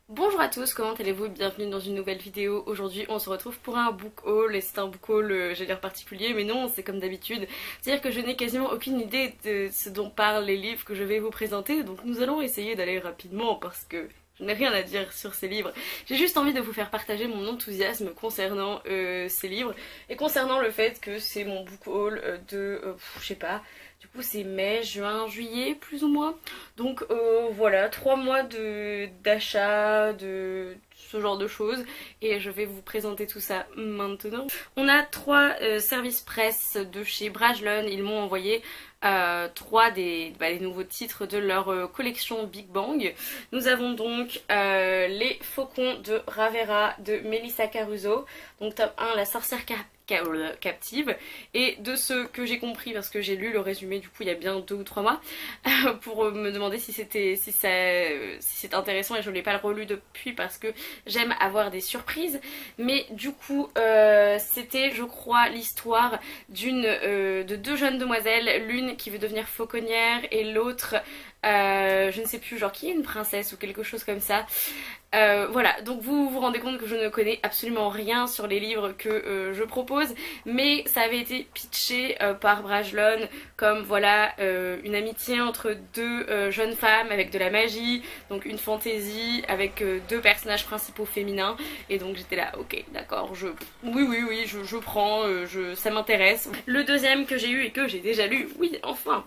Bonjour à tous, comment allez-vous? Bienvenue dans une nouvelle vidéo. Aujourd'hui on se retrouve pour un book haul et c'est un book haul, j'allais dire particulier, mais non, c'est comme d'habitude. C'est-à-dire que je n'ai quasiment aucune idée de ce dont parlent les livres que je vais vous présenter, donc nous allons essayer d'aller rapidement parce que je n'ai rien à dire sur ces livres. J'ai juste envie de vous faire partager mon enthousiasme concernant ces livres et concernant le fait que c'est mon book haul je sais pas, du coup c'est mai, juin, juillet plus ou moins. Donc voilà, 3 mois d'achat, de ce genre de choses. Et je vais vous présenter tout ça maintenant. On a 3 services presse de chez Brajlon. Ils m'ont envoyé 3 des nouveaux titres de leur collection Big Bang. Nous avons donc Les Faucons de Ravera de Melissa Caruso. Donc top 1, La sorcière captive, et de ce que j'ai compris parce que j'ai lu le résumé du coup il y a bien 2 ou 3 mois pour me demander si c'était intéressant, et je ne l'ai pas relu depuis parce que j'aime avoir des surprises, mais du coup c'était je crois l'histoire de 2 jeunes demoiselles, l'une qui veut devenir fauconnière et l'autre je ne sais plus, genre qui est une princesse ou quelque chose comme ça. Voilà, donc vous vous rendez compte que je ne connais absolument rien sur les livres que je propose, mais ça avait été pitché par Brajlon comme voilà une amitié entre 2 jeunes femmes avec de la magie, donc une fantaisie avec 2 personnages principaux féminins, et donc j'étais là, ok, d'accord, oui, je prends, ça m'intéresse. Le deuxième que j'ai eu et que j'ai déjà lu, oui, enfin,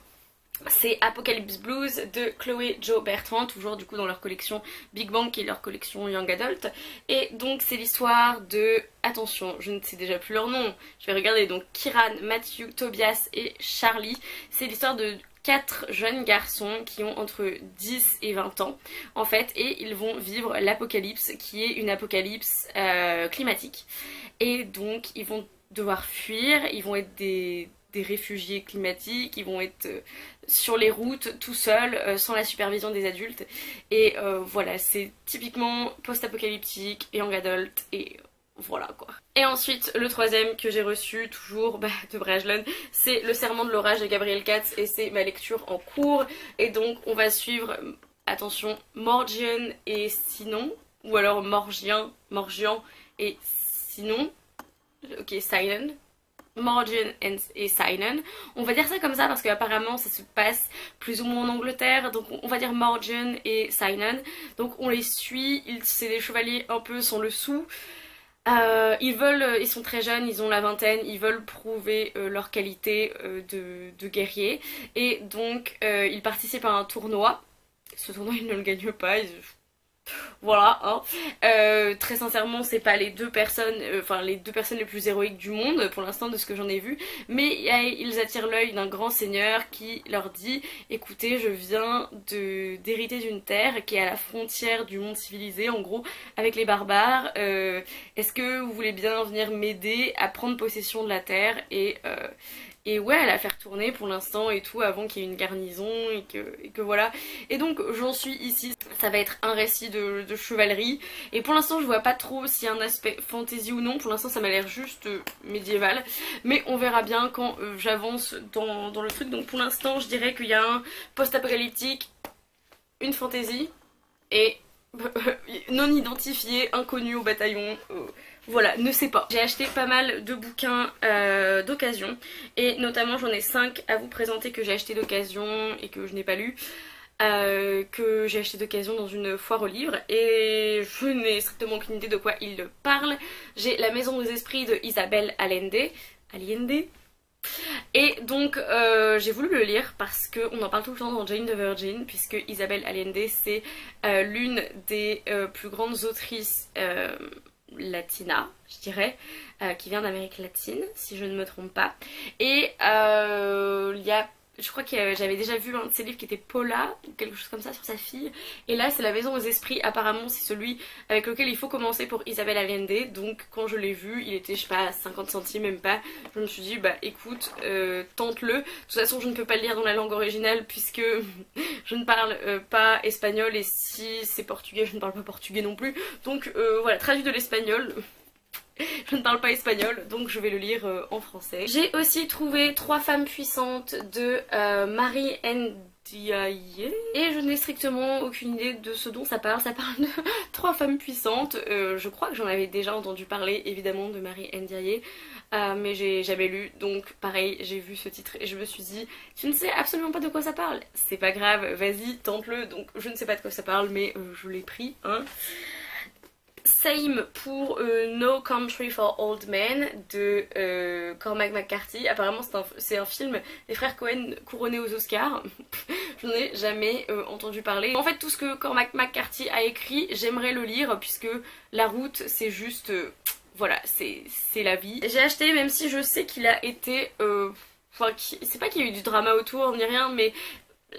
c'est Apocalypse Blues de Chloé Jo Bertrand, toujours du coup dans leur collection Big Bang qui est leur collection Young Adult. Et donc c'est l'histoire de, attention, je ne sais déjà plus leur nom, je vais regarder, donc Kiran, Matthew, Tobias et Charlie. C'est l'histoire de 4 jeunes garçons qui ont entre 10 et 20 ans en fait, et ils vont vivre l'apocalypse qui est une apocalypse climatique. Et donc ils vont devoir fuir, ils vont être des réfugiés climatiques, ils vont être sur les routes tout seuls, sans la supervision des adultes. Et voilà, c'est typiquement post-apocalyptique et young adult, et voilà quoi. Et ensuite, le troisième que j'ai reçu, toujours de Brajlon, c'est Le Serment de l'orage de Gabriel Katz, et c'est ma lecture en cours. Et donc on va suivre, attention, Morgian et Sinon, ou alors Morgian et Sinon, ok, Sinon. Morgan et Sinon. On va dire ça comme ça parce qu'apparemment ça se passe plus ou moins en Angleterre, donc on va dire Morgan et Sinon. Donc on les suit, c'est des chevaliers un peu sans le sou. Ils sont très jeunes, ils ont la vingtaine, ils veulent prouver leur qualité de guerrier, et donc ils participent à un tournoi. Ce tournoi ils ne le gagnent pas, voilà, hein. Très sincèrement, c'est pas les 2 personnes, les 2 personnes les plus héroïques du monde pour l'instant de ce que j'en ai vu, mais ils attirent l'œil d'un grand seigneur qui leur dit: écoutez, je viens d'hériter d'une terre qui est à la frontière du monde civilisé, en gros, avec les barbares. Est-ce que vous voulez bien venir m'aider à prendre possession de la terre et ouais, à la faire tourner pour l'instant et tout, avant qu'il y ait une garnison et que voilà. Et donc j'en suis ici, ça va être un récit de chevalerie, et pour l'instant je vois pas trop s'il y a un aspect fantasy ou non. Pour l'instant ça m'a l'air juste médiéval, mais on verra bien quand j'avance dans le truc. Donc pour l'instant je dirais qu'il y a un post-apocalyptique, une fantasy et non identifié, inconnu au bataillon. Voilà, ne sais pas. J'ai acheté pas mal de bouquins d'occasion, et notamment j'en ai 5 à vous présenter que j'ai acheté d'occasion et que je n'ai pas lu, que j'ai acheté d'occasion dans une foire aux livres, et je n'ai strictement aucune idée de quoi ils parlent. J'ai La Maison des Esprits de Isabelle Allende. Et donc j'ai voulu le lire parce qu'on en parle tout le temps dans Jane the Virgin, puisque Isabelle Allende c'est l'une des plus grandes autrices latina, je dirais, qui vient d'Amérique latine, si je ne me trompe pas. Et je crois que j'avais déjà vu un de ses livres qui était Paula, ou quelque chose comme ça, sur sa fille. Et là, c'est La Maison aux Esprits. Apparemment, c'est celui avec lequel il faut commencer pour Isabelle Allende. Donc, quand je l'ai vu, il était, je sais pas, à 50 centimes, même pas. Je me suis dit, bah écoute, tente-le. De toute façon, je ne peux pas le lire dans la langue originale puisque je ne parle pas espagnol, et si c'est portugais, je ne parle pas portugais non plus. Donc, voilà, traduit de l'espagnol. je ne parle pas espagnol, donc je vais le lire en français. J'ai aussi trouvé Trois femmes puissantes de Marie Ndiaye. Et je n'ai strictement aucune idée de ce dont ça parle. Ça parle de trois femmes puissantes. Je crois que j'en avais déjà entendu parler, évidemment, de Marie Ndiaye. Mais j'ai jamais lu, donc pareil, j'ai vu ce titre et je me suis dit, tu ne sais absolument pas de quoi ça parle. C'est pas grave, vas-y, tente-le. Donc je ne sais pas de quoi ça parle, mais je l'ai pris, hein. Same pour No Country for Old Men de Cormac McCarthy. Apparemment c'est un film des frères Cohen couronné aux Oscars. Je n'en ai jamais entendu parler. En fait tout ce que Cormac McCarthy a écrit, j'aimerais le lire puisque La Route c'est juste... voilà, c'est la vie. J'ai acheté même si je sais qu'il a été... Enfin, c'est pas qu'il y a eu du drama autour ni rien, mais...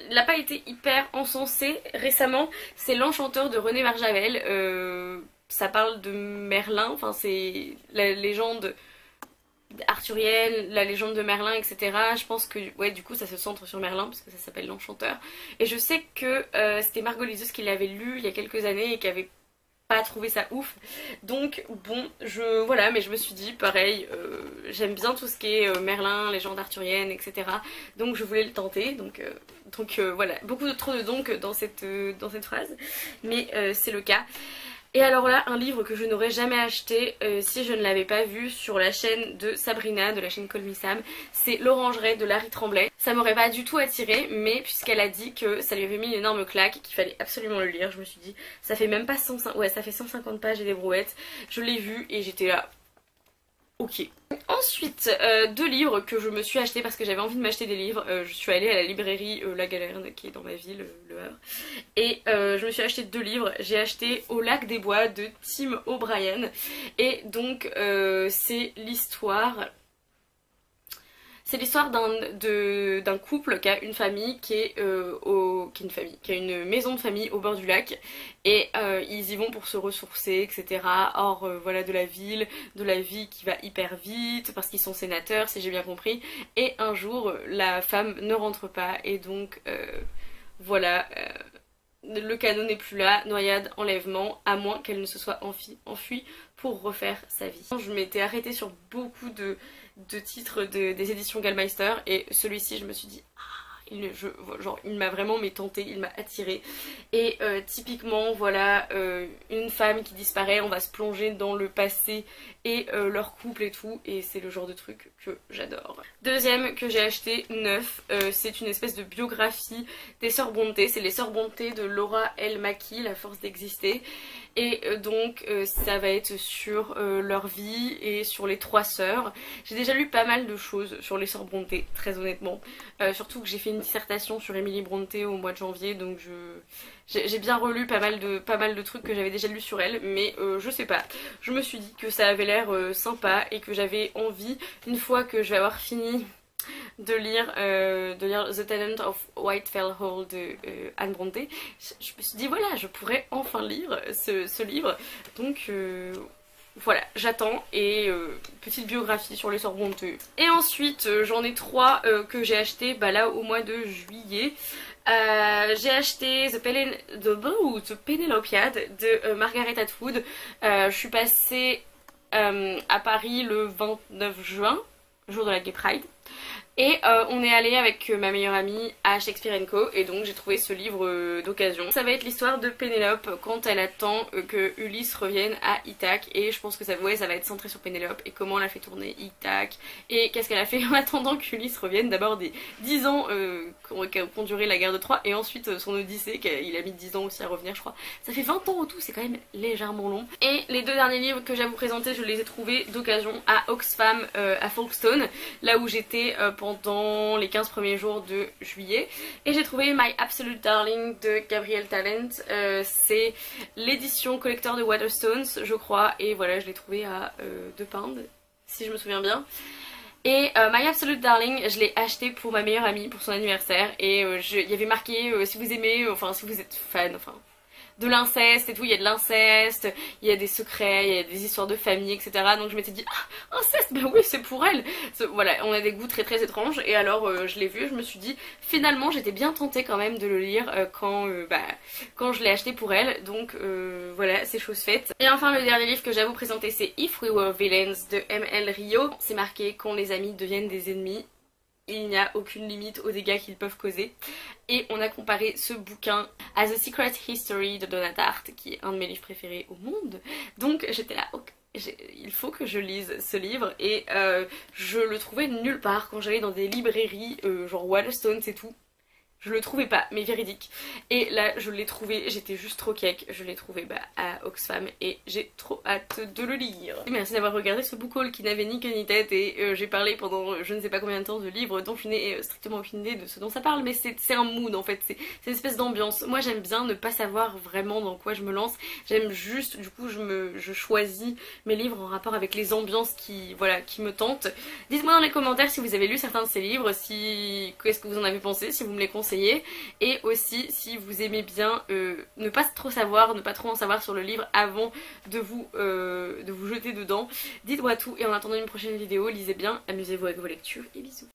il n'a pas été hyper encensé récemment. C'est L'Enchanteur de René Marjavel. Ça parle de Merlin, enfin c'est la légende arthurienne, la légende de Merlin, etc. Je pense que ouais du coup ça se centre sur Merlin parce que ça s'appelle L'Enchanteur. Et je sais que c'était Margot Liseuse qui l'avait lu il y a quelques années et qui avait pas trouvé ça ouf. Donc bon, voilà, mais je me suis dit pareil, j'aime bien tout ce qui est Merlin, légende arthurienne, etc. Donc je voulais le tenter, donc voilà, beaucoup trop de donc dans cette phrase, mais c'est le cas. Et alors là, un livre que je n'aurais jamais acheté si je ne l'avais pas vu sur la chaîne de Sabrina, de la chaîne Call Me Sam, c'est L'Orangerie de Larry Tremblay. Ça m'aurait pas du tout attiré, mais puisqu'elle a dit que ça lui avait mis une énorme claque et qu'il fallait absolument le lire, je me suis dit, ça fait même pas 150, ouais, ça fait 150 pages et des brouettes. Je l'ai vu et j'étais là, ok. Ensuite, deux livres que je me suis acheté parce que j'avais envie de m'acheter des livres. Je suis allée à la librairie La Galerne qui est dans ma ville, Le Havre. Et je me suis acheté deux livres. J'ai acheté Au Lac des Bois de Tim O'Brien. Et donc c'est l'histoire... c'est l'histoire d'un couple qui a une famille qui est qui a une maison de famille au bord du lac et ils y vont pour se ressourcer, etc. Or voilà, de la ville, de la vie qui va hyper vite parce qu'ils sont sénateurs si j'ai bien compris. Et un jour la femme ne rentre pas et donc voilà, le cadeau n'est plus là, noyade, enlèvement, à moins qu'elle ne se soit enfuie pour refaire sa vie. Je m'étais arrêtée sur beaucoup de titres des éditions Gallmeister et celui-ci je me suis dit il m'a vraiment tenté, il m'a attiré. Et typiquement voilà, une femme qui disparaît, on va se plonger dans le passé et leur couple et tout, et c'est le genre de truc que j'adore. Deuxième que j'ai acheté neuf, c'est une espèce de biographie des Sœurs Brontë, c'est les Sœurs Brontë de Laura L. Mackie, La force d'exister. Et donc ça va être sur leur vie et sur les trois sœurs. J'ai déjà lu pas mal de choses sur les Sœurs Brontë, très honnêtement. Surtout que j'ai fait une dissertation sur Emily Brontë au mois de janvier, donc j'ai bien relu pas mal de trucs que j'avais déjà lu sur elle, mais je sais pas. Je me suis dit que ça avait l'air sympa et que j'avais envie, une fois que je vais avoir fini de lire The Tenant of Whitefell Hall de Anne Brontë, je me suis dit voilà, je pourrais enfin lire ce livre. Donc voilà, j'attends. Et petite biographie sur les Sœurs Brontë. Et ensuite j'en ai trois que j'ai acheté là au mois de juillet. J'ai acheté The Penelopiad de Margaret Atwood. Je suis passée à Paris le 29 juin, jour de la Gay Pride. Et on est allé avec ma meilleure amie à Shakespeare & Co. Et donc j'ai trouvé ce livre d'occasion. Ça va être l'histoire de Pénélope quand elle attend que Ulysse revienne à Ithaque. Et je pense que ça va être centré sur Pénélope et comment elle a fait tourner Ithaque. Et qu'est-ce qu'elle a fait en attendant qu'Ulysse revienne. D'abord des 10 ans qu'ont duré la guerre de Troie. Et ensuite son Odyssée, qu'il a mis 10 ans aussi à revenir je crois. Ça fait 20 ans au tout, c'est quand même légèrement long. Et les deux derniers livres que j'ai à vous présenter, je les ai trouvés d'occasion à Oxfam à Folkestone. Là où j'étais pendant les 15 premiers jours de juillet. Et j'ai trouvé My Absolute Darling de Gabrielle Talent. C'est l'édition collector de Waterstones je crois. Et voilà, je l'ai trouvé à 2 pounds si je me souviens bien. Et My Absolute Darling, je l'ai acheté pour ma meilleure amie pour son anniversaire. Et il y avait marqué si vous aimez, enfin si vous êtes fan, enfin de l'inceste et tout, il y a de l'inceste, il y a des secrets, il y a des histoires de famille, etc. Donc je m'étais dit, ah, inceste, ben oui, c'est pour elle. Voilà, on a des goûts très très étranges, et alors je l'ai vu, je me suis dit, finalement j'étais bien tentée quand même de le lire quand je l'ai acheté pour elle, donc voilà, c'est chose faite. Et enfin le dernier livre que j'ai à vous présenter, c'est If We Were Villains de M.L. Rio. C'est marqué quand les amis deviennent des ennemis. Il n'y a aucune limite aux dégâts qu'ils peuvent causer. Et on a comparé ce bouquin à The Secret History de Donna Tartt, qui est un de mes livres préférés au monde. Donc j'étais là, ok, il faut que je lise ce livre, et je le trouvais nulle part quand j'allais dans des librairies genre Waterstones et tout. Je le trouvais pas, mais véridique. Et là, je l'ai trouvé, j'étais juste trop cake. Je l'ai trouvé à Oxfam et j'ai trop hâte de le lire. Merci d'avoir regardé ce book haul qui n'avait ni queue ni tête, et j'ai parlé pendant je ne sais pas combien de temps de livres dont je n'ai strictement aucune idée de ce dont ça parle, mais c'est un mood en fait, c'est une espèce d'ambiance. Moi j'aime bien ne pas savoir vraiment dans quoi je me lance, j'aime juste, du coup je choisis mes livres en rapport avec les ambiances qui me tentent. Dites-moi dans les commentaires si vous avez lu certains de ces livres, qu'est-ce que vous en avez pensé, si vous me les conseillez. Et aussi si vous aimez bien ne pas trop savoir, ne pas trop en savoir sur le livre avant de vous jeter dedans. Dites-moi tout, et en attendant une prochaine vidéo, lisez bien, amusez-vous avec vos lectures et bisous.